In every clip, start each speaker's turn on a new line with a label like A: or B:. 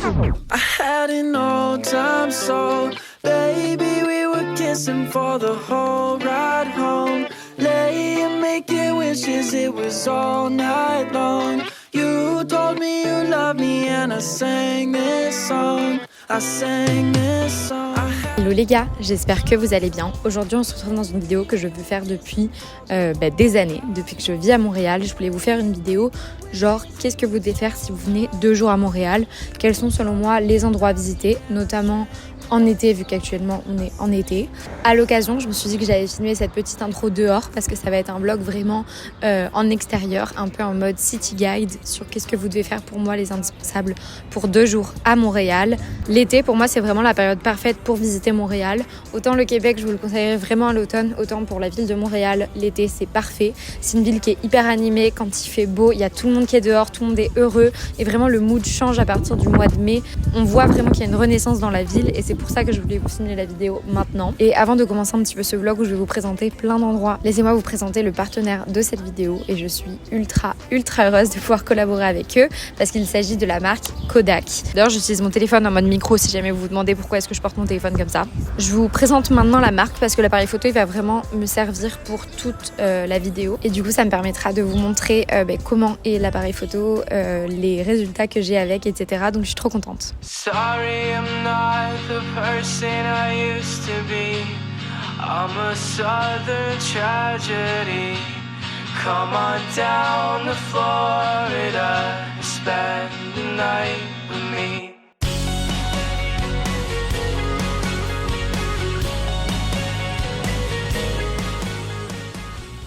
A: I had an old time soul, baby, we were kissing for the whole ride home. Laying, making wishes, it was all night long. You told me you loved me and I sang this song.
B: Hello les gars, j'espère que vous allez bien. Aujourd'hui on se retrouve dans une vidéo que je veux faire depuis des années, depuis que je vis à Montréal. Je voulais vous faire une vidéo genre qu'est-ce que vous devez faire si vous venez 2 jours à Montréal. Quels sont selon moi les endroits à visiter, notamment en été vu qu'actuellement on est en été. À l'occasion je me suis dit que j'allais filmer cette petite intro dehors parce que ça va être un vlog vraiment en extérieur, un peu en mode city guide sur qu'est-ce que vous devez faire pour moi les indispensables pour 2 jours à Montréal. L'été pour moi c'est vraiment la période parfaite pour visiter Montréal. Autant le Québec je vous le conseillerais vraiment à l'automne, autant pour la ville de Montréal l'été c'est parfait. C'est une ville qui est hyper animée, quand il fait beau il y a tout le monde qui est dehors, tout le monde est heureux et vraiment le mood change à partir du mois de mai. On voit vraiment qu'il y a une renaissance dans la ville et c'est pour ça que je voulais vous filmer la vidéo maintenant. Et avant de commencer un petit peu ce vlog où je vais vous présenter plein d'endroits, laissez-moi vous présenter le partenaire de cette vidéo et je suis ultra heureuse de pouvoir collaborer avec eux parce qu'il s'agit de la marque Kodak. D'ailleurs j'utilise mon téléphone en mode micro si jamais vous vous demandez pourquoi est-ce que je porte mon téléphone comme ça. Je vous présente maintenant la marque parce que l'appareil photo il va vraiment me servir pour toute la vidéo et du coup ça me permettra de vous montrer comment est l'appareil photo, les résultats que j'ai avec, etc. Donc je suis trop contente.
A: Sorry, I'm not the person I used to be. I'm a southern tragedy. Come on down to Florida and spend the night with me.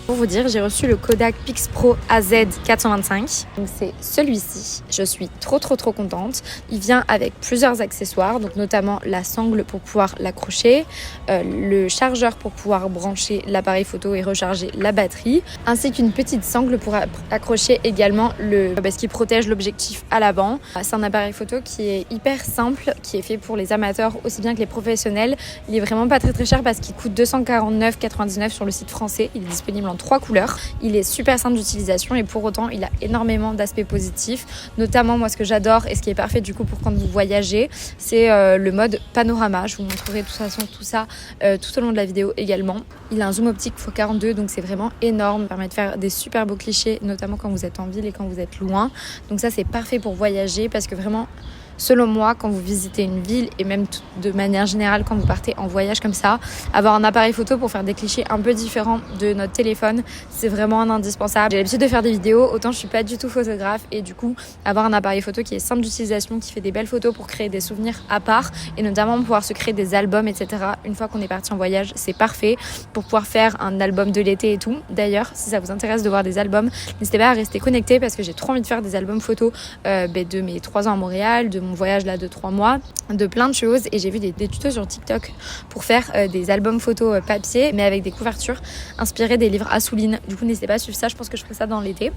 B: Pour vous dire, j'ai reçu le Kodak Pix-Pro AZ 425. Donc c'est celui-ci. Je suis trop contente. Il vient avec plusieurs accessoires, donc notamment la sangle pour pouvoir l'accrocher, le chargeur pour pouvoir brancher l'appareil photo et recharger la batterie, ainsi qu'une petite sangle pour accrocher également ce qui protège l'objectif à l'avant. C'est un appareil photo qui est hyper simple, qui est fait pour les amateurs aussi bien que les professionnels. Il est vraiment pas très cher parce qu'il coûte 249,99 sur le site français. Il est disponible en 3 couleurs. Il est super simple d'utilisation et pour autant il a énormément d'aspects positifs, notamment moi ce que j'adore et ce qui est parfait du coup pour quand vous voyagez, c'est le mode panorama. Je vous montrerai de toute façon tout ça tout au long de la vidéo également. Il a un zoom optique x42 donc c'est vraiment énorme, ça permet de faire des super beaux clichés notamment quand vous êtes en ville et quand vous êtes loin. Donc ça c'est parfait pour voyager parce que vraiment selon moi, quand vous visitez une ville et même de manière générale quand vous partez en voyage comme ça, avoir un appareil photo pour faire des clichés un peu différents de notre téléphone, c'est vraiment un indispensable. J'ai l'habitude de faire des vidéos, autant je suis pas du tout photographe et du coup, avoir un appareil photo qui est simple d'utilisation, qui fait des belles photos pour créer des souvenirs à part et notamment pouvoir se créer des albums, etc. Une fois qu'on est parti en voyage, c'est parfait pour pouvoir faire un album de l'été et tout. D'ailleurs, si ça vous intéresse de voir des albums, n'hésitez pas à rester connectés parce que j'ai trop envie de faire des albums photos de mes 3 ans à Montréal, de mon voyage là de 3 mois, de plein de choses et j'ai vu des tutos sur TikTok pour faire des albums photos papier mais avec des couvertures inspirées des livres Assouline. Du coup n'hésitez pas à suivre ça, je pense que je ferai ça dans l'été.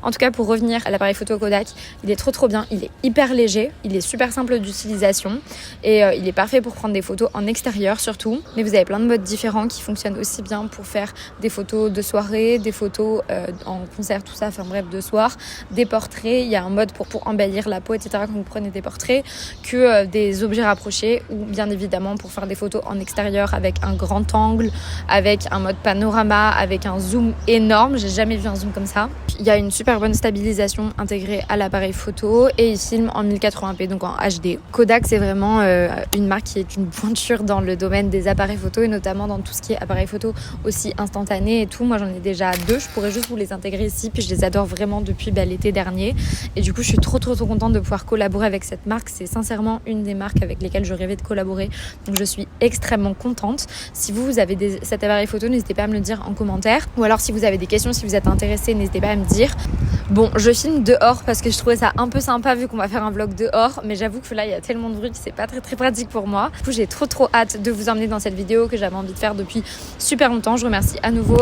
B: En tout cas pour revenir à l'appareil photo Kodak, il est trop bien, il est hyper léger, il est super simple d'utilisation et il est parfait pour prendre des photos en extérieur surtout, mais vous avez plein de modes différents qui fonctionnent aussi bien pour faire des photos de soirée, des photos en concert, tout ça, enfin bref de soir, des portraits, il y a un mode pour embellir la peau, etc. quand vous prenez des portraits, que des objets rapprochés ou bien évidemment pour faire des photos en extérieur avec un grand angle, avec un mode panorama, avec un zoom énorme. J'ai jamais vu un zoom comme ça. Il y a une super bonne stabilisation intégrée à l'appareil photo et il filme en 1080p, donc en HD. Kodak, c'est vraiment une marque qui est une pointure dans le domaine des appareils photo et notamment dans tout ce qui est appareil photo aussi instantané et tout. Moi, j'en ai déjà 2. Je pourrais juste vous les intégrer ici, puis je les adore vraiment depuis l'été dernier. Et du coup, je suis trop contente de pouvoir collaborer avec cette marque. C'est sincèrement une des marques avec lesquelles je rêvais de collaborer. Donc, je suis extrêmement contente. Si vous avez cet appareil photo, n'hésitez pas à me le dire en commentaire. Ou alors, si vous avez des questions, si vous êtes intéressé, n'hésitez pas à me dire. Bon, je filme dehors parce que je trouvais ça un peu sympa vu qu'on va faire un vlog dehors, mais j'avoue que là il y a tellement de bruit que c'est pas très pratique pour moi. Du coup j'ai trop hâte de vous emmener dans cette vidéo que j'avais envie de faire depuis super longtemps. Je remercie à nouveau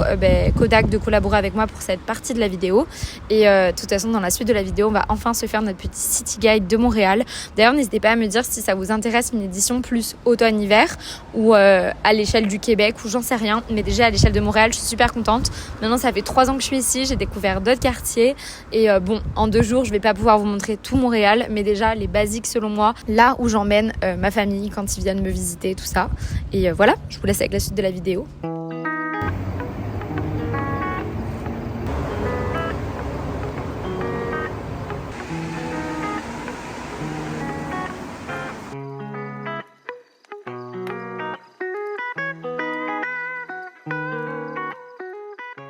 B: Kodak de collaborer avec moi pour cette partie de la vidéo et de toute façon dans la suite de la vidéo on va enfin se faire notre petit city guide de Montréal. D'ailleurs, n'hésitez pas à me dire si ça vous intéresse une édition plus automne-hiver ou à l'échelle du Québec ou j'en sais rien. Mais déjà à l'échelle de Montréal, je suis super contente. Maintenant, ça fait 3 ans que je suis ici, j'ai découvert d'autres quartiers et bon, en 2 jours, je vais pas pouvoir vous montrer tout Montréal, mais déjà les basiques selon moi, là où j'emmène ma famille quand ils viennent me visiter, tout ça. Et voilà, je vous laisse avec la suite de la vidéo.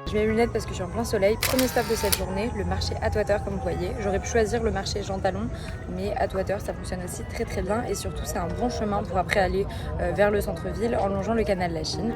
B: Je mets mes lunettes parce que je suis en plein soleil. Premier stop de cette journée, le marché Atwater comme vous voyez. J'aurais pu choisir le marché Jean Talon, mais Atwater ça fonctionne aussi très très bien et surtout c'est un bon chemin pour après aller vers le centre-ville en longeant le canal de la Chine.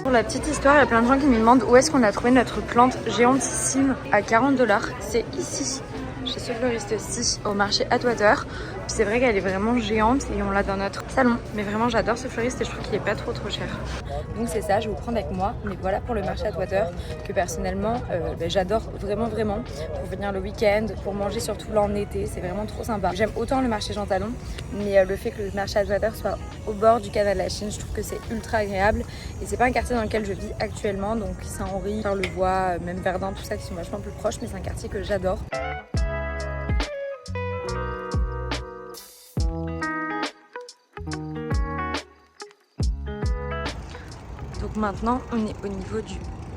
B: Pour la petite histoire, il y a plein de gens qui me demandent où est-ce qu'on a trouvé notre plante géantissime à 40 $. C'est ici, chez ce fleuriste-ci, au marché Atwater. Puis c'est vrai qu'elle est vraiment géante et on l'a dans notre salon. Mais vraiment, j'adore ce fleuriste et je trouve qu'il est pas trop cher. Donc c'est ça, je vais vous prendre avec moi. Mais voilà pour le marché Atwater que personnellement, j'adore vraiment. Pour venir le week-end, pour manger surtout là en été, c'est vraiment trop sympa. J'aime autant le marché Jean Talon, mais le fait que le marché Atwater soit au bord du canal de la Chine, je trouve que c'est ultra agréable. Et c'est pas un quartier dans lequel je vis actuellement, donc Saint-Henri, Charlevoix, même Verdun, tout ça qui sont vachement plus proches, mais c'est un quartier que j'adore. Donc maintenant on est au niveau du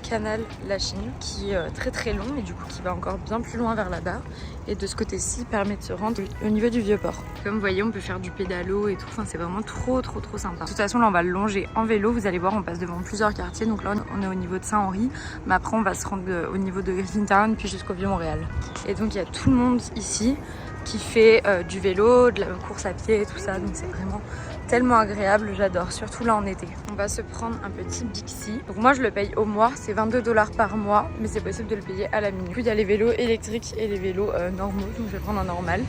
B: canal La Chine qui est très long et du coup qui va encore bien plus loin vers là-bas et de ce côté-ci permet de se rendre au niveau du Vieux-Port. Comme vous voyez on peut faire du pédalo et tout, enfin c'est vraiment trop sympa. De toute façon là on va le longer en vélo, vous allez voir on passe devant plusieurs quartiers, donc là on est au niveau de Saint-Henri, mais après on va se rendre au niveau de Griffintown puis jusqu'au Vieux-Montréal. Et donc il y a tout le monde ici qui fait du vélo, de la course à pied et tout ça, donc c'est vraiment tellement agréable, j'adore, surtout là en été. On va se prendre un petit Bixi. Donc moi je le paye au mois, c'est 22 $ par mois, mais c'est possible de le payer à la minute. Puis il y a les vélos électriques et les vélos normaux, donc je vais prendre un normal.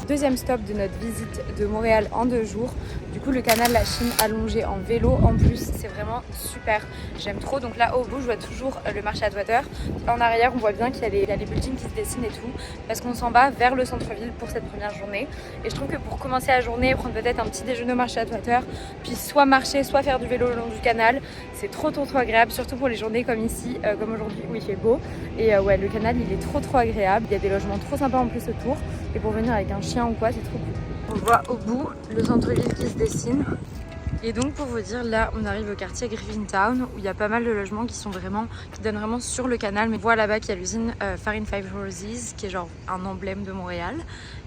B: Deuxième stop de notre visite de Montréal en 2 jours. Du coup le canal La Chine allongé en vélo en plus, c'est vraiment super, j'aime trop. Donc là au bout je vois toujours le marché Atwater. En arrière on voit bien qu'il y a les buildings qui se dessinent et tout, parce qu'on s'en va vers le centre-ville pour cette première journée. Et je trouve que pour commencer la journée, prendre peut-être un petit déjeuner au marché Atwater, puis soit marcher, soit faire du vélo le long du canal, c'est trop agréable, surtout pour les journées comme ici, comme aujourd'hui où il fait beau. Et ouais, le canal il est trop agréable, il y a des logements trop sympas en plus autour, et pour venir avec un chien ou quoi c'est trop cool. On voit au bout le centre-ville qui se dessine. Et donc pour vous dire, là on arrive au quartier Griffintown où il y a pas mal de logements qui donnent vraiment sur le canal. Mais on voit là-bas qu'il y a l'usine Farine Five Roses qui est genre un emblème de Montréal.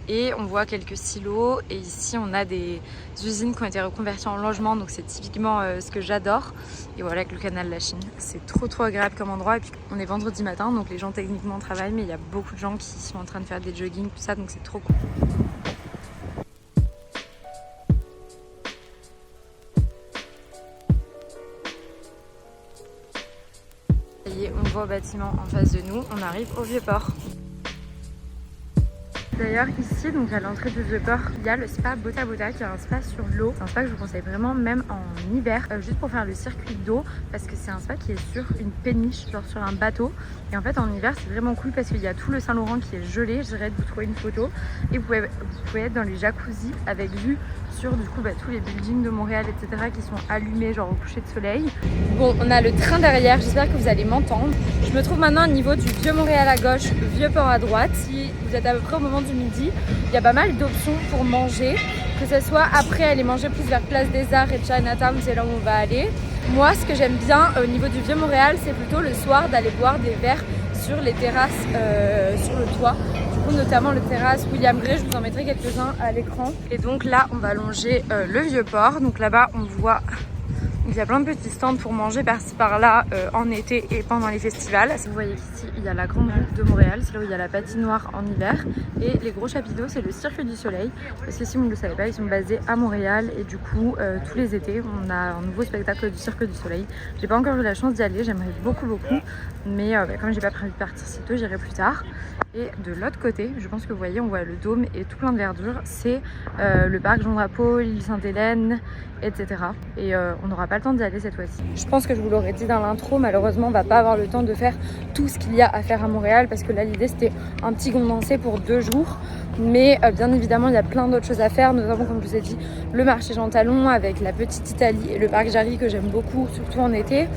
B: Et on voit quelques silos et ici on a des usines qui ont été reconverties en logement, donc c'est typiquement ce que j'adore. Et voilà avec le canal de la Chine, c'est trop agréable comme endroit. Et puis on est vendredi matin donc les gens techniquement travaillent, mais il y a beaucoup de gens qui sont en train de faire des jogging, tout ça, donc c'est trop cool. On voit au bâtiment en face de nous, on arrive au Vieux-Port. D'ailleurs ici, donc à l'entrée du Vieux-Port, il y a le spa Bota Bota qui est un spa sur l'eau. C'est un spa que je vous conseille vraiment même en hiver, juste pour faire le circuit d'eau, parce que c'est un spa qui est sur une péniche, genre sur un bateau. Et en fait en hiver c'est vraiment cool parce qu'il y a tout le Saint-Laurent qui est gelé, je dirais de vous trouver une photo. Et vous pouvez être dans les jacuzzis avec vue sur du coup tous les buildings de Montréal etc. qui sont allumés genre au coucher de soleil. Bon, on a le train derrière, j'espère que vous allez m'entendre. Je me trouve maintenant au niveau du Vieux-Montréal à gauche, Vieux-Port à droite. Si vous êtes à peu près au moment du midi, il y a pas mal d'options pour manger, que ce soit après aller manger plus vers Place des Arts et Chinatown, c'est là où on va aller. Moi ce que j'aime bien au niveau du Vieux-Montréal, c'est plutôt le soir d'aller boire des verres sur les terrasses sur le toit. Du coup notamment le terrasse William Gray, je vous en mettrai quelques-uns à l'écran. Et donc là on va longer le Vieux-Port, donc là-bas on Il y a plein de petits stands pour manger par-ci par-là en été et pendant les festivals. Vous voyez qu'ici il y a la grande roue de Montréal, c'est là où il y a la patinoire en hiver. Et les gros chapiteaux, c'est le Cirque du Soleil. Parce que si vous ne le savez pas, ils sont basés à Montréal et du coup tous les étés on a un nouveau spectacle du Cirque du Soleil. J'ai pas encore eu la chance d'y aller, j'aimerais beaucoup mais comme j'ai pas prévu de partir si tôt, j'irai plus tard. Et de l'autre côté, je pense que vous voyez, on voit le dôme et tout plein de verdure, c'est le parc Jean Drapeau, l'île Sainte-Hélène, etc. Et on n'aura pas le temps d'y aller cette fois-ci. Je pense que je vous l'aurais dit dans l'intro, malheureusement on va pas avoir le temps de faire tout ce qu'il y a à faire à Montréal parce que là l'idée c'était un petit condensé pour 2 jours. Mais bien évidemment il y a plein d'autres choses à faire, notamment comme je vous ai dit le marché Jean Talon avec la petite Italie et le parc Jarry que j'aime beaucoup, surtout en été,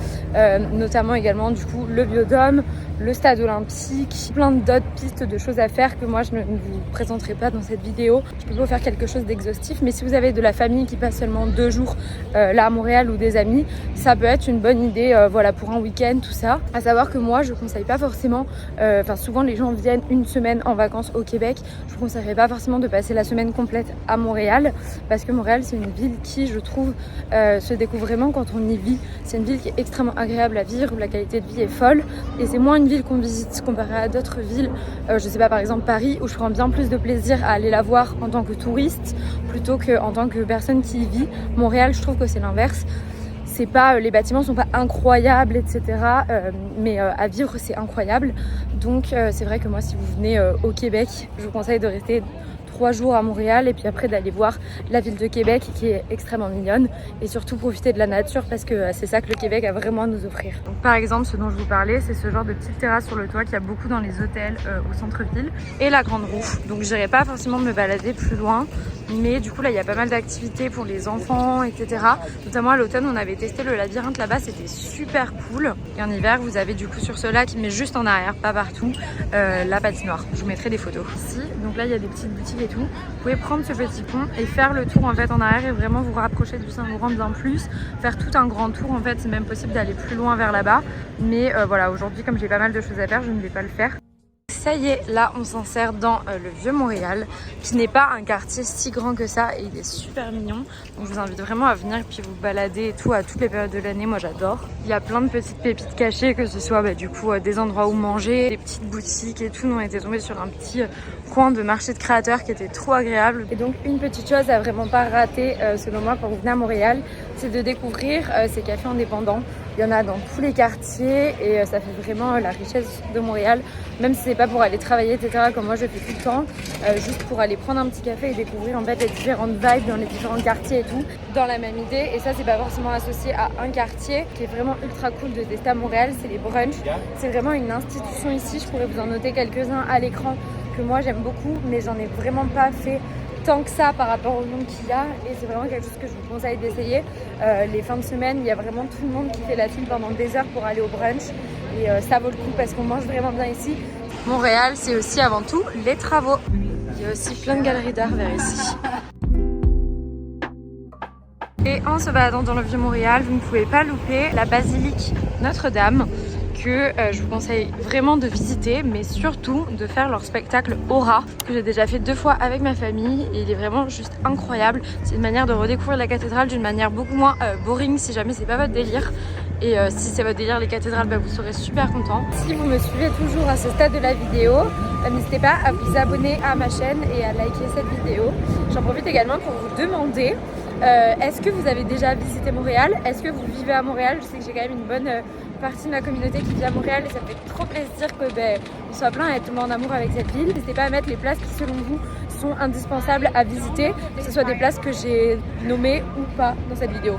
B: notamment également du coup le Biodôme, le stade olympique, plein d'autres pistes de choses à faire que moi je ne vous présenterai pas dans cette vidéo. Je peux pas vous faire quelque chose d'exhaustif, mais si vous avez de la famille qui passe seulement 2 jours là à Montréal ou des amis, ça peut être une bonne idée voilà, pour un week-end, tout ça. À savoir que moi je conseille pas forcément, souvent les gens viennent une semaine en vacances au Québec, je vous conseillerais pas forcément de passer la semaine complète à Montréal parce que Montréal c'est une ville qui je trouve se découvre vraiment quand on y vit. C'est une ville qui est extrêmement agréable à vivre, où la qualité de vie est folle et c'est moins une ville qu'on visite comparé à d'autres villes, je sais pas, par exemple Paris, où je prends bien plus de plaisir à aller la voir en tant que touriste plutôt qu'en tant que personne qui y vit. Montréal, je trouve que c'est l'inverse. C'est pas, les bâtiments sont pas incroyables, etc. Mais à vivre, c'est incroyable. Donc c'est vrai que moi, si vous venez au Québec, je vous conseille de rester 3 jours à Montréal et puis après d'aller voir la ville de Québec qui est extrêmement mignonne et surtout profiter de la nature parce que c'est ça que le Québec a vraiment à nous offrir. Donc, par exemple, ce dont je vous parlais, c'est ce genre de petite terrasse sur le toit qu'il y a beaucoup dans les hôtels au centre-ville et la grande roue. Donc j'irai pas forcément me balader plus loin, mais du coup là il y a pas mal d'activités pour les enfants, etc. Notamment à l'automne on avait testé le labyrinthe là-bas, c'était super cool. Et en hiver vous avez du coup sur ce lac, mais juste en arrière, pas partout, la patinoire. Je vous mettrai des photos. Ici, donc là il y a des petites boutiques et tout. Vous pouvez prendre ce petit pont et faire le tour en fait en arrière et vraiment vous rapprocher du Saint-Laurent bien plus. Faire tout un grand tour en fait, c'est même possible d'aller plus loin vers là-bas. Mais voilà, aujourd'hui comme j'ai pas mal de choses à faire, je ne vais pas le faire. Ça y est, là on s'insère dans le vieux Montréal, qui n'est pas un quartier si grand que ça et il est super mignon. Donc je vous invite vraiment à venir puis vous balader et tout à toutes les périodes de l'année, moi j'adore. Il y a plein de petites pépites cachées, que ce soit du coup des endroits où manger, des petites boutiques et tout. Nous on était tombés sur un petit coin de marché de créateurs qui était trop agréable. Et donc une petite chose à vraiment pas rater selon moi quand vous venez à Montréal, c'est de découvrir ces cafés indépendants. Il y en a dans tous les quartiers et ça fait vraiment la richesse de Montréal, même si c'est pas pour aller travailler, etc. comme moi je fais tout le temps, juste pour aller prendre un petit café et découvrir en fait les différentes vibes dans les différents quartiers et tout, dans la même idée. Et ça c'est pas forcément associé à un quartier. Qui est vraiment ultra cool de tester à Montréal, c'est les brunchs. C'est vraiment une institution ici, je pourrais vous en noter quelques-uns à l'écran que moi j'aime beaucoup, mais j'en ai vraiment pas fait tant que ça par rapport au nombre qu'il y a, et c'est vraiment quelque chose que je vous conseille d'essayer. Les fins de semaine, il y a vraiment tout le monde qui fait la file pendant des heures pour aller au brunch et ça vaut le coup parce qu'on mange vraiment bien ici. Montréal, c'est aussi avant tout les travaux. Il y a aussi plein de galeries d'art vers ici. Et en se baladant dans le vieux Montréal, vous ne pouvez pas louper la basilique Notre-Dame, que je vous conseille vraiment de visiter, mais surtout de faire leur spectacle Aura, que j'ai déjà fait 2 fois avec ma famille et il est vraiment juste incroyable. C'est une manière de redécouvrir la cathédrale d'une manière beaucoup moins boring si jamais c'est pas votre délire. Et si c'est votre délire les cathédrales, vous serez super content. Si vous me suivez toujours à ce stade de la vidéo, n'hésitez pas à vous abonner à ma chaîne et à liker cette vidéo. J'en profite également pour vous demander est-ce que vous avez déjà visité Montréal? Est-ce que vous vivez à Montréal? Je sais que j'ai quand même une bonne partie de ma communauté qui vit à Montréal et ça me fait trop plaisir que on soit plein à être tombé en amour avec cette ville. N'hésitez pas à mettre les places qui selon vous sont indispensables à visiter, que ce soit des places que j'ai nommées ou pas dans cette vidéo.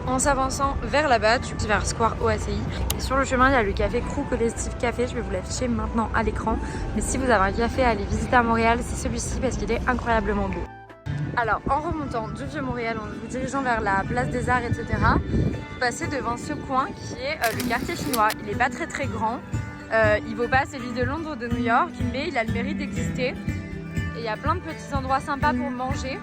B: En s'avançant vers là-bas, tu vas vers Square OACI. Et sur le chemin, il y a le café Crew Collective Café. Je vais vous l'afficher maintenant à l'écran. Mais si vous avez un café à aller visiter à Montréal, c'est celui-ci parce qu'il est incroyablement beau. Alors, en remontant du vieux Montréal, en vous dirigeant vers la place des Arts, etc., vous passez devant ce coin qui est le quartier chinois. Il n'est pas très très grand. Il vaut pas celui de Londres ou de New York, mais il a le mérite d'exister. Et il y a plein de petits endroits sympas pour manger.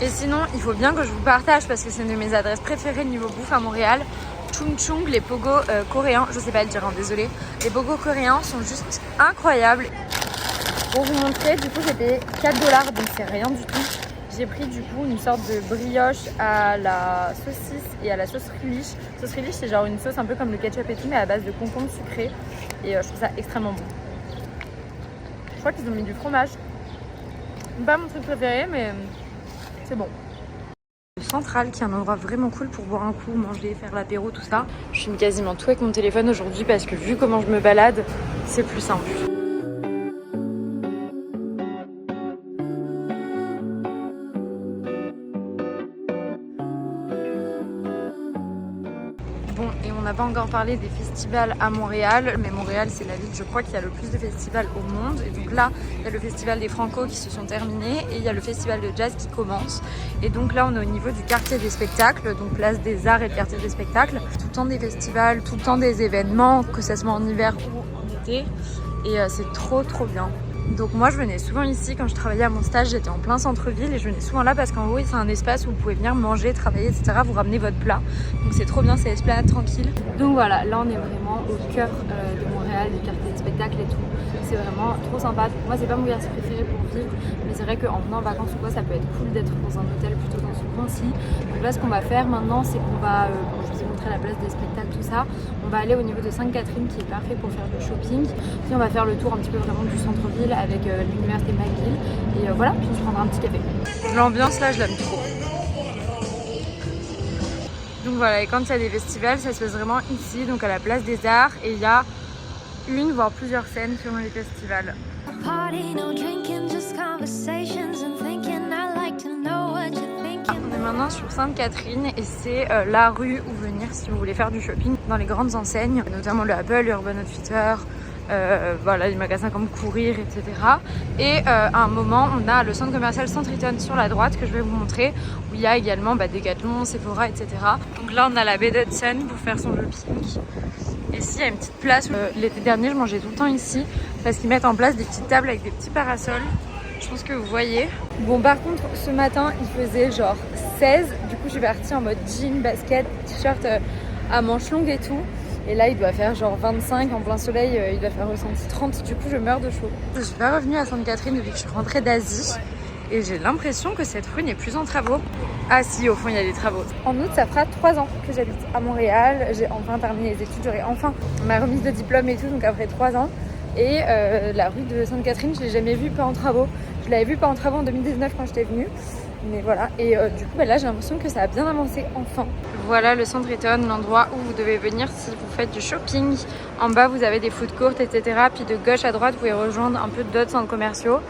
B: Et sinon, il faut bien que je vous partage, parce que c'est une de mes adresses préférées niveau bouffe à Montréal. Je Chung Chung, les pogos coréens, je sais pas le dire, hein, désolé. Les pogos coréens sont juste incroyables. Pour vous montrer, du coup j'ai payé 4 $, donc c'est rien du tout. J'ai pris du coup une sorte de brioche à la saucisse et à la sauce relish. Sauce relish, c'est genre une sauce un peu comme le ketchup et tout, mais à base de concombre sucré. Et je trouve ça extrêmement bon. Je crois qu'ils ont mis du fromage. Pas mon truc préféré, mais c'est bon. Le Central, qui est un endroit vraiment cool pour boire un coup, manger, faire l'apéro, tout ça. Je filme quasiment tout avec mon téléphone aujourd'hui parce que vu comment je me balade, c'est plus simple. Bon, et on n'a pas encore parlé des festivals à Montréal, mais Montréal c'est la ville, je crois, qui a le plus de festivals au monde. Et donc là, il y a le festival des Franco qui se sont terminés et il y a le festival de jazz qui commence. Et donc là, on est au niveau du quartier des spectacles, donc place des arts et le quartier des spectacles. Tout le temps des festivals, tout le temps des événements, que ce soit en hiver ou en été. Et c'est trop bien. Donc moi je venais souvent ici quand je travaillais à mon stage, j'étais en plein centre-ville et je venais souvent là parce qu'en haut c'est un espace où vous pouvez venir manger, travailler, etc. Vous ramenez votre plat, donc c'est trop bien, c'est esplanade tranquille. Donc voilà, là on est vraiment au cœur de Montréal, du quartier de spectacle et tout. C'est vraiment trop sympa. Moi c'est pas mon quartier préféré pour vivre, mais c'est vrai qu'en venant en vacances ou quoi, ça peut être cool d'être dans un hôtel plutôt dans ce coin-ci. Donc là ce qu'on va faire maintenant, c'est qu'on va, je vous ai montré la place des spectacles, tout ça, on va aller au niveau de Sainte-Catherine qui est parfait pour faire du shopping. Puis on va faire le tour un petit peu vraiment du centre-ville avec l'université McGill et voilà, puis on se prendra un petit café. L'ambiance là je l'aime trop. Donc voilà, et quand il y a des festivals, ça se passe vraiment ici, donc à la place des arts, et il y a une voire plusieurs scènes selon les festivals. On est maintenant sur Sainte-Catherine et c'est la rue où venir si vous voulez faire du shopping dans les grandes enseignes, notamment le Apple, le Urban Outfitter, voilà, les magasins comme Courir, etc. Et à un moment, on a le centre commercial Centriton sur la droite que je vais vous montrer, où il y a également Decathlon, Sephora, etc. Donc là, on a la baie d'Hudson pour faire son shopping. Et ici, il y a une petite place. L'été dernier, je mangeais tout le temps ici parce qu'ils mettent en place des petites tables avec des petits parasols. Je pense que vous voyez. Bon, par contre, ce matin, il faisait genre 16. Du coup, je suis partie en mode jean, basket, t-shirt à manches longues et tout. Et là, il doit faire genre 25 en plein soleil. Il doit faire ressenti 30. Du coup, je meurs de chaud. Je suis pas revenue à Sainte-Catherine depuis que je suis rentrée d'Asie. Et j'ai l'impression que cette rue n'est plus en travaux. Ah si, au fond, il y a des travaux. En août, ça fera 3 ans que j'habite à Montréal. J'ai enfin terminé les études. J'aurai enfin ma remise de diplôme et tout, donc après 3 ans. Et la rue de Sainte-Catherine, je l'ai jamais vue pas en travaux. Je l'avais vue pas en travaux en 2019 quand j'étais venue. Mais voilà, et du coup là j'ai l'impression que ça a bien avancé enfin. Voilà le Centriton, l'endroit où vous devez venir si vous faites du shopping. En bas vous avez des food courts, etc. Puis de gauche à droite vous pouvez rejoindre un peu d'autres centres commerciaux.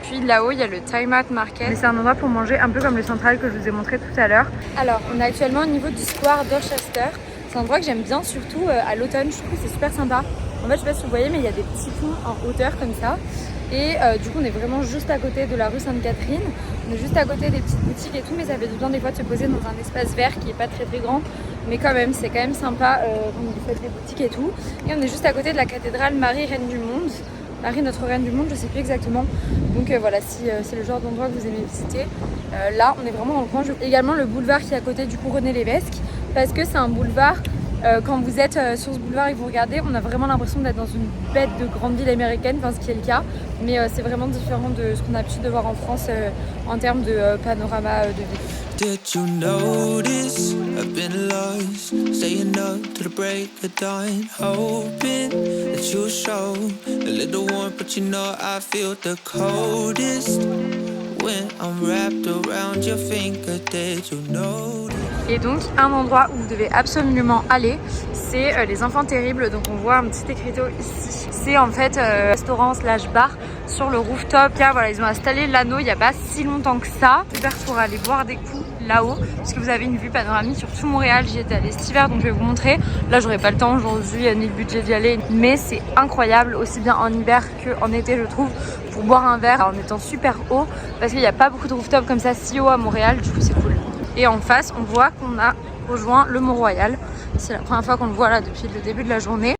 B: Puis là-haut il y a le Time Out Market. Mais c'est un endroit pour manger un peu comme le Central que je vous ai montré tout à l'heure. Alors on est actuellement au niveau du Square Dorchester. C'est un endroit que j'aime bien, surtout à l'automne. Je trouve que c'est super sympa. En fait je sais pas si vous voyez, mais il y a des petits ponts en hauteur comme ça. Et du coup on est vraiment juste à côté de la rue Sainte-Catherine. On est juste à côté des petites boutiques et tout, mais ça fait du bien des fois de se poser dans un espace vert qui est pas très grand. Mais quand même, c'est quand même sympa quand vous faites des boutiques et tout. Et on est juste à côté de la cathédrale Marie Reine du Monde. Marie Notre Reine du Monde, je sais plus exactement. Donc voilà, si c'est le genre d'endroit que vous aimez visiter. Là on est vraiment dans le coin. Également le boulevard qui est à côté du pont René Lévesque. Parce que c'est un boulevard... quand vous êtes sur ce boulevard et que vous regardez, on a vraiment l'impression d'être dans une bête de grande ville américaine, enfin ce qui est le cas, mais c'est vraiment différent de ce qu'on a l'habitude de voir en France en termes de panorama de ville.
A: Did you notice I've been lost, staying up to the break of dawn, hoping that you'll show a little warmth, but you know I feel the coldest when I'm wrapped around your finger. Did you notice?
B: Et donc un endroit où vous devez absolument aller, c'est les Enfants Terribles. Donc on voit un petit écriteau ici. C'est en fait restaurant / bar sur le rooftop. Là, voilà, ils ont installé l'anneau il n'y a pas si longtemps que ça. Super pour aller boire des coups là-haut, parce que vous avez une vue panoramique sur tout Montréal. J'y étais allée cet hiver, donc je vais vous montrer. Là j'aurais pas le temps aujourd'hui ni le budget d'y aller, mais c'est incroyable aussi bien en hiver qu'en été je trouve, pour boire un verre en étant super haut, parce qu'il n'y a pas beaucoup de rooftop comme ça si haut à Montréal. Du coup c'est cool. Et en face, on voit qu'on a rejoint le Mont-Royal. C'est la première fois qu'on le voit là depuis le début de la journée.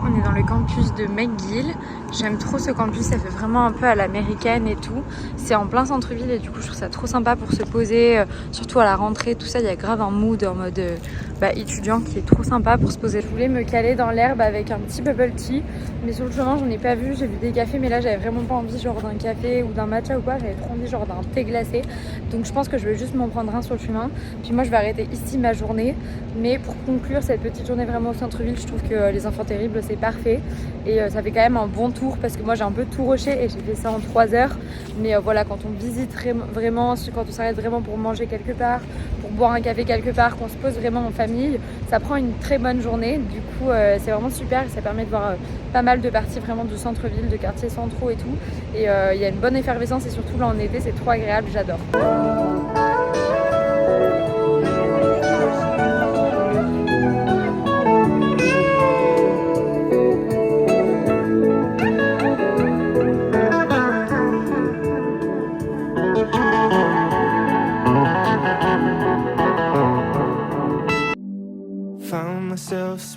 B: On est dans le campus campus de McGill. J'aime trop ce campus, ça fait vraiment un peu à l'américaine et tout. C'est en plein centre-ville et du coup je trouve ça trop sympa pour se poser, surtout à la rentrée, tout ça, il y a grave un mood en mode étudiant qui est trop sympa pour se poser. Je voulais me caler dans l'herbe avec un petit bubble tea, mais sur le chemin j'en ai pas vu, j'ai vu des cafés, mais là j'avais vraiment pas envie genre d'un café ou d'un matcha ou quoi, j'avais trop envie genre d'un thé glacé. Donc je pense que je vais juste m'en prendre un sur le chemin. Puis moi je vais arrêter ici ma journée, mais pour conclure cette petite journée vraiment au centre-ville, je trouve que les Enfants Terribles c'est parfait. Et ça fait quand même un bon tour parce que moi j'ai un peu tout rushé et j'ai fait ça en 3 heures. Mais voilà, quand on visite vraiment, quand on s'arrête vraiment pour manger quelque part, pour boire un café quelque part, qu'on se pose vraiment en famille, ça prend une très bonne journée. Du coup c'est vraiment super et ça permet de voir pas mal de parties vraiment du centre-ville, de quartiers centraux et tout. Et il y a une bonne effervescence et surtout là en été c'est trop agréable, j'adore.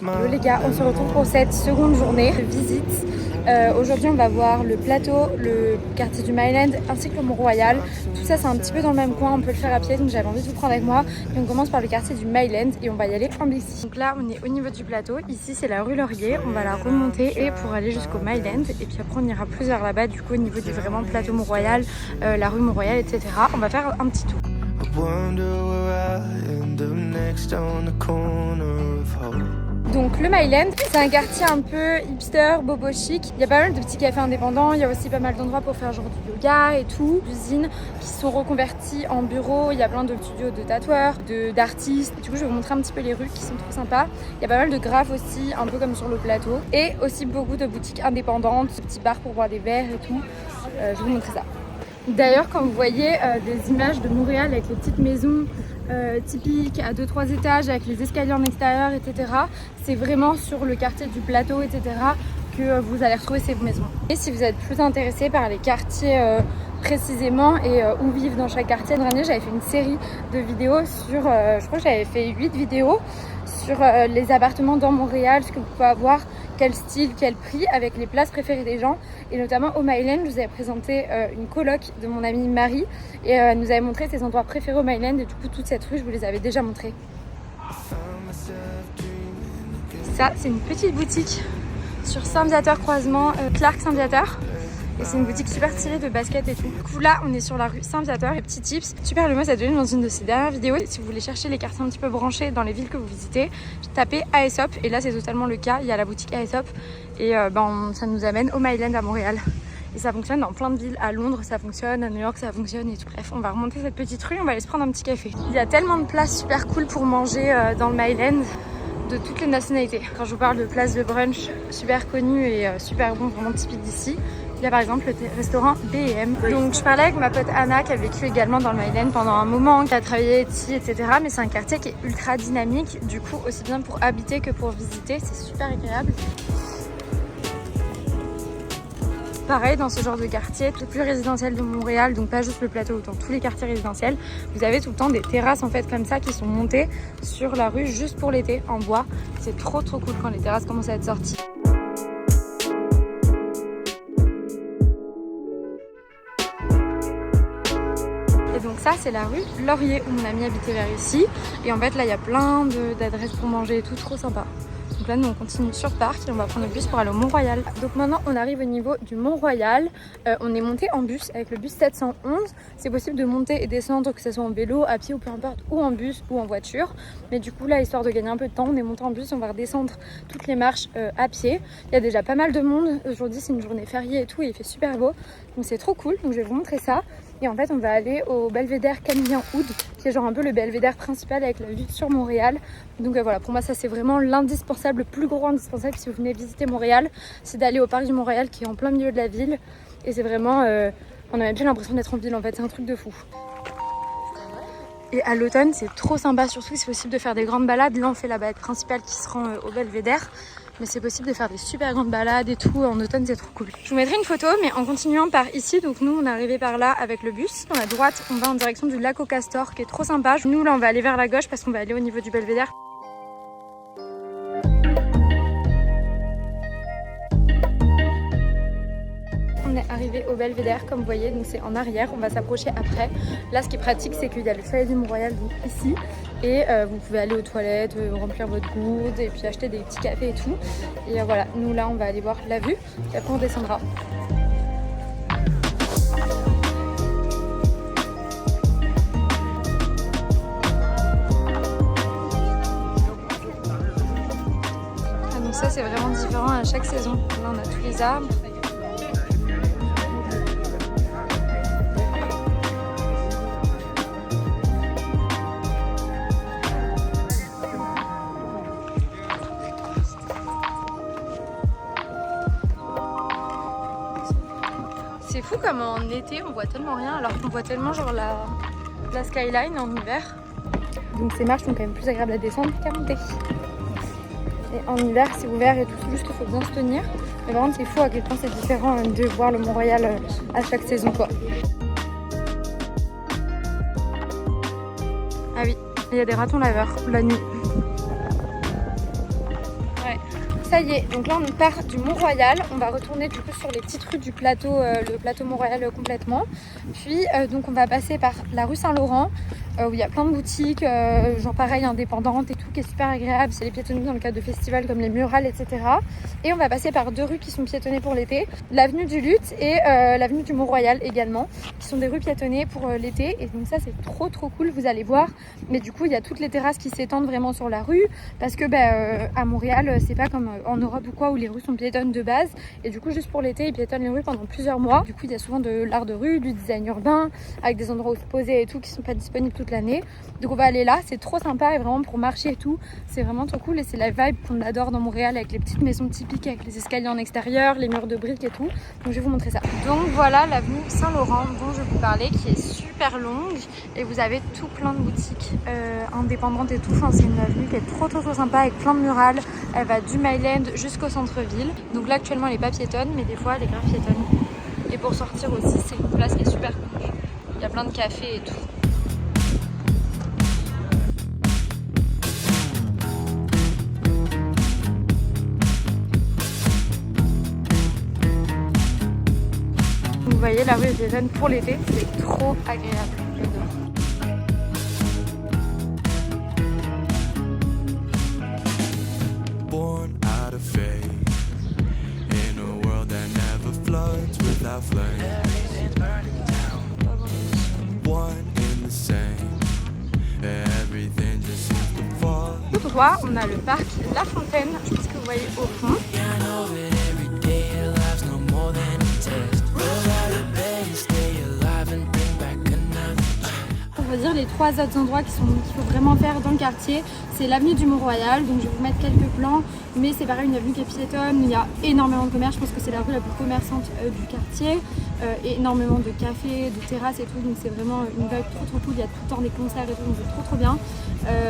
B: Hello les gars, on se retrouve pour cette seconde journée de visite. Aujourd'hui on va voir le plateau, le quartier du Myland ainsi que le Mont-Royal. Tout ça c'est un petit peu dans le même coin, on peut le faire à pied, donc j'avais envie de vous prendre avec moi. Et on commence par le quartier du Myland et on va y aller en bici. Donc là on est au niveau du plateau, ici c'est la rue Laurier, on va la remonter et pour aller jusqu'au Myland. Et puis après on ira plus vers là-bas du coup au niveau du vraiment plateau Mont-Royal, la rue Mont-Royal, etc. On va faire un petit tour. Donc le Myland, c'est un quartier un peu hipster, bobo chic. Il y a pas mal de petits cafés indépendants, il y a aussi pas mal d'endroits pour faire genre du yoga et tout. D'usines qui sont reconverties en bureaux, il y a plein de studios de tatoueurs, d'artistes. Du coup je vais vous montrer un petit peu les rues qui sont trop sympas. Il y a pas mal de graphes aussi, un peu comme sur le plateau. Et aussi beaucoup de boutiques indépendantes, de petits bars pour boire des verres et tout. Je vais vous montrer ça. D'ailleurs quand vous voyez des images de Montréal avec les petites maisons typiques à 2-3 étages avec les escaliers en extérieur, etc. C'est vraiment sur le quartier du plateau, etc. que vous allez retrouver ces maisons. Et si vous êtes plus intéressé par les quartiers précisément et où vivent dans chaque quartier, l'année dernière j'avais fait une série de vidéos sur, je crois que j'avais fait 8 vidéos sur les appartements dans Montréal, ce que vous pouvez avoir, quel style, quel prix, avec les places préférées des gens. Et notamment au Myland, je vous avais présenté une coloc de mon amie Marie et elle nous avait montré ses endroits préférés au Myland et du coup toute cette rue je vous les avais déjà montrés. Ça c'est une petite boutique sur Saint-Viateur croisement Clark Saint-Viateur. Et c'est une boutique super stylée de basket et tout. Du coup là on est sur la rue Saint-Viateur et petit tips, super le mot ça devient dans une de ses dernières vidéos. Si vous voulez chercher les quartiers un petit peu branchés dans les villes que vous visitez, tapez Aesop et là c'est totalement le cas, il y a la boutique Aesop et ça nous amène au Myland à Montréal. Et ça fonctionne dans plein de villes, à Londres ça fonctionne, à New York ça fonctionne et tout. Bref, on va remonter cette petite rue, on va aller se prendre un petit café. Il y a tellement de places super cool pour manger dans le Myland, de toutes les nationalités. Quand je vous parle de places de brunch super connues et super bon, vraiment typique d'ici, il y a par exemple le restaurant B&M. Donc je parlais avec ma pote Anna qui a vécu également dans le Myland pendant un moment, qui a travaillé ici, etc. Mais c'est un quartier qui est ultra dynamique, du coup aussi bien pour habiter que pour visiter, c'est super agréable. Pareil dans ce genre de quartier, le plus résidentiel de Montréal, donc pas juste le plateau, dans tous les quartiers résidentiels, vous avez tout le temps des terrasses en fait comme ça qui sont montées sur la rue juste pour l'été en bois. C'est trop cool quand les terrasses commencent à être sorties. Donc ça c'est la rue Laurier où mon ami habitait vers ici et en fait là il y a plein d'adresses pour manger et tout, trop sympa. Donc là nous on continue sur Parc et on va prendre le bus pour aller au Mont-Royal. Donc maintenant on arrive au niveau du Mont-Royal, on est monté en bus avec le bus 711. C'est possible de monter et descendre que ce soit en vélo, à pied ou peu importe, ou en bus ou en voiture. Mais du coup là histoire de gagner un peu de temps on est monté en bus, on va redescendre toutes les marches à pied. Il y a déjà pas mal de monde, aujourd'hui c'est une journée fériée et tout et il fait super beau. Donc c'est trop cool, donc je vais vous montrer ça. Et en fait on va aller au belvédère Canadien Hood qui est genre un peu le belvédère principal avec la vue sur Montréal. Donc voilà, pour moi ça c'est vraiment l'indispensable, le plus gros indispensable si vous venez visiter Montréal, c'est d'aller au parc du Mont-Royal qui est en plein milieu de la ville. Et c'est vraiment, on a même plus l'impression d'être en ville en fait, c'est un truc de fou. Et à l'automne c'est trop sympa, surtout si c'est possible de faire des grandes balades. Là on fait la balade principale qui se rend au belvédère. Mais c'est possible de faire des super grandes balades et tout en automne, c'est trop cool. Je vous mettrai une photo, mais en continuant par ici, donc nous on est arrivé par là avec le bus. À droite, on va en direction du lac au Castor qui est trop sympa. Nous là on va aller vers la gauche parce qu'on va aller au niveau du belvédère. arriver au Belvédère comme vous voyez, donc c'est en arrière, on va s'approcher après. Là ce qui est pratique c'est qu'il y a le chalet du Mont-Royal donc ici et vous pouvez aller aux toilettes, remplir votre gourde et puis acheter des petits cafés et tout. Et voilà, nous là on va aller voir la vue et après on descendra. Donc ça c'est vraiment différent à chaque saison. Là on a tous les arbres. C'est fou comme en été on voit tellement rien alors qu'on voit tellement genre la skyline en hiver. Donc ces marches sont quand même plus agréables à descendre qu'à monter. Et en hiver c'est ouvert et tout, juste il faut bien se tenir. Mais par contre c'est fou à quel point c'est différent de voir le Mont-Royal à chaque saison quoi. Ah oui, il y a des ratons laveurs la nuit. Ouais. Ça y est, donc là on part du Mont-Royal, on va retourner du coup sur les petites rues du plateau, le plateau Mont-Royal complètement. Puis donc on va passer par la rue Saint-Laurent où il y a plein de boutiques, genre pareil indépendantes et tout, qui est super agréable. C'est les piétonniers dans le cadre de festivals comme les murales, etc. Et on va passer par deux rues qui sont piétonnées pour l'été, l'avenue du Luth et l'avenue du Mont-Royal également, qui sont des rues piétonnées pour l'été. Et donc ça c'est trop cool, vous allez voir. Mais du coup il y a toutes les terrasses qui s'étendent vraiment sur la rue parce que à Montréal c'est pas comme en Europe ou quoi où les rues sont piétonnes de base. Et du coup juste pour l'été ils piétonnent les rues pendant plusieurs mois. Du coup il y a souvent de l'art de rue, du design urbain avec des endroits où se poser et tout qui sont pas disponibles toute l'année. Donc on va aller là, c'est trop sympa et vraiment pour marcher et tout, c'est vraiment trop cool et c'est la vibe qu'on adore dans Montréal avec les petites maisons typiques, avec les escaliers en extérieur, les murs de briques et tout. Donc je vais vous montrer ça. Donc voilà l'avenue Saint-Laurent dont je vous parlais qui est super longue et vous avez tout plein de boutiques indépendantes et tout. Enfin, c'est une avenue qui est trop sympa avec plein de murales. Elle va du Myland jusqu'au centre-ville. Donc là actuellement elle est pas piétonne mais des fois elle est grave piétonne. Et pour sortir aussi c'est une place qui est super cool. Il y a plein de cafés et tout. Vous voyez la rue est piétonne pour l'été, c'est trop agréable, j'adore.
A: Born out of faith in a world that never floods without flame. Everything's burning down. One in the same. Everything just seems to fall.
B: Tout droit, on a le parc La Fontaine, je pense que vous voyez au fond. Pour vous dire les trois autres endroits qu'il faut vraiment faire dans le quartier, c'est l'avenue du Mont-Royal, donc je vais vous mettre quelques plans, mais c'est pareil une avenue qui est piétonne, il y a énormément de commerces, je pense que c'est la rue la plus commerçante du quartier, énormément de cafés, de terrasses et tout, donc c'est vraiment une vibe trop cool, il y a tout le temps des concerts et tout, donc c'est trop bien,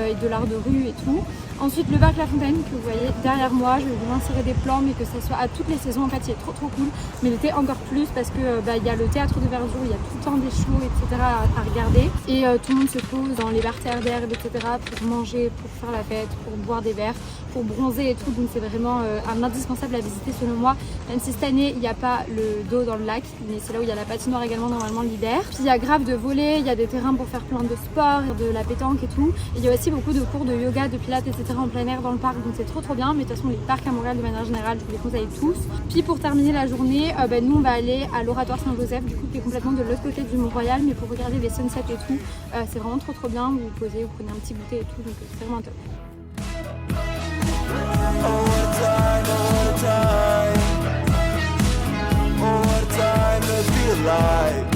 B: et de l'art de rue et tout. Ensuite le parc La Fontaine que vous voyez derrière moi, je vais vous insérer des plans mais que ça soit à toutes les saisons, en fait il est trop cool, mais l'été encore plus parce que il y a le théâtre de verdure, il y a tout le temps des shows etc. à regarder et tout le monde se pose dans les barrières d'herbe etc. pour manger, pour faire la fête, pour boire des verres, pour bronzer et tout, donc c'est vraiment un indispensable à visiter selon moi, même si cette année il n'y a pas le dos dans le lac, mais c'est là où il y a la patinoire également normalement l'hiver. Puis il y a grave de volley, il y a des terrains pour faire plein de sports, de la pétanque et tout, et il y a aussi beaucoup de cours de yoga, de pilates etc. en plein air dans le parc, donc c'est trop bien, mais de toute façon les parcs à Montréal de manière générale je vous les conseille tous. Puis pour terminer la journée, nous on va aller à l'Oratoire Saint-Joseph, du coup qui est complètement de l'autre côté du Mont-Royal, mais pour regarder les sunsets et tout, c'est vraiment trop bien, vous vous posez, vous prenez un petit goûter et tout, donc c'est vraiment top.
A: Oh, what a time to be alive.